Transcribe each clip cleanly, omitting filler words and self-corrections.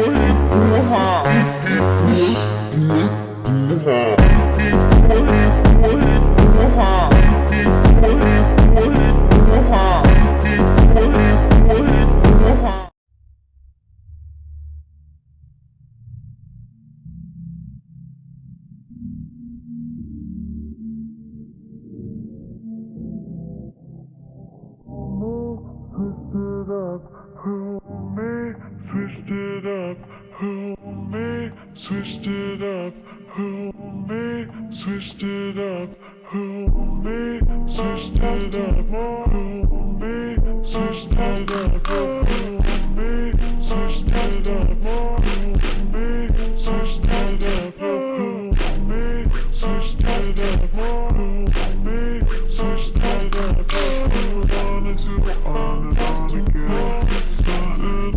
Switched it up, who me? Switched it up, who me? Switched it up, who me? Switched it up, who me? Switched it up, who me? Switched it up, who me? Switched it up, who me? Switched it up, who wanted to on and on again. Started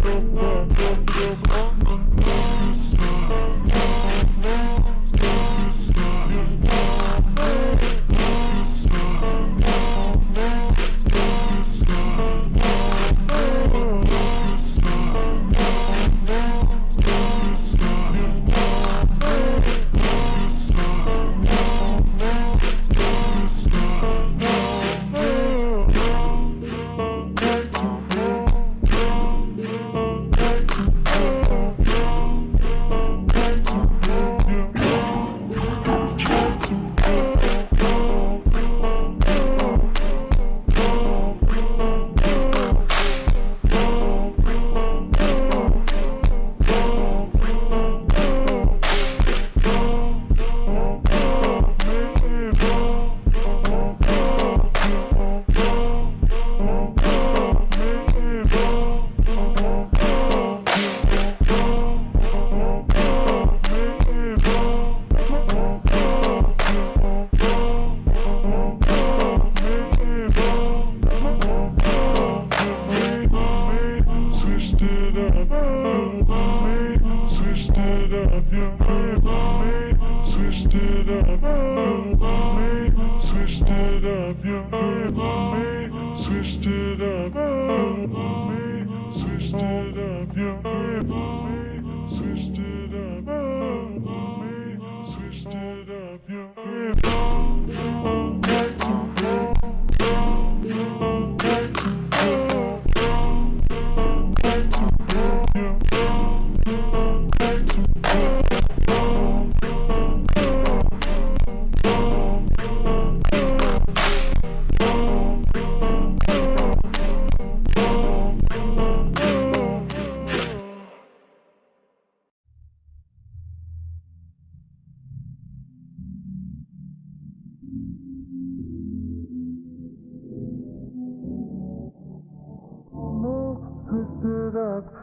switched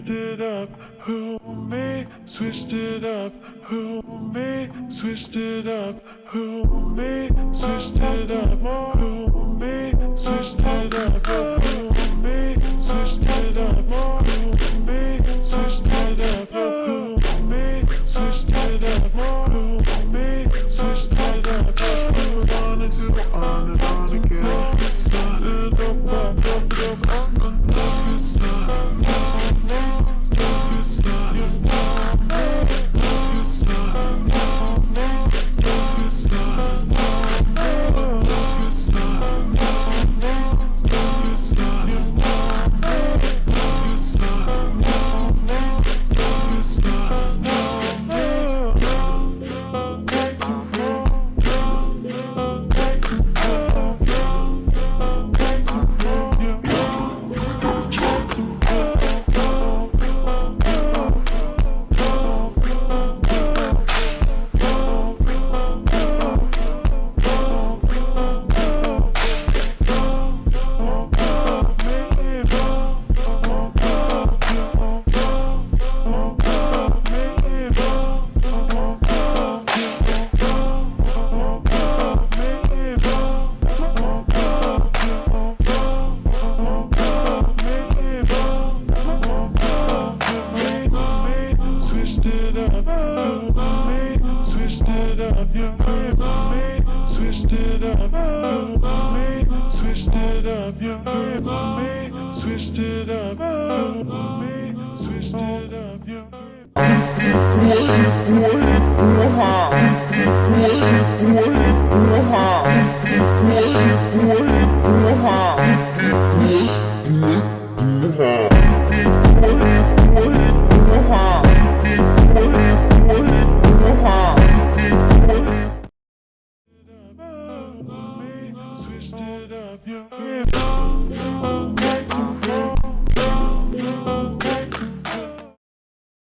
it up, who me? Switched it up, who me? Switched it up, who me? Switched it up, who me? Switched it up, who me? Switched it up, who me? Switched it up, who me? Switched it up, who wanted to go on and on again. Started up, I'm gonna start. Switched it up, Uhum.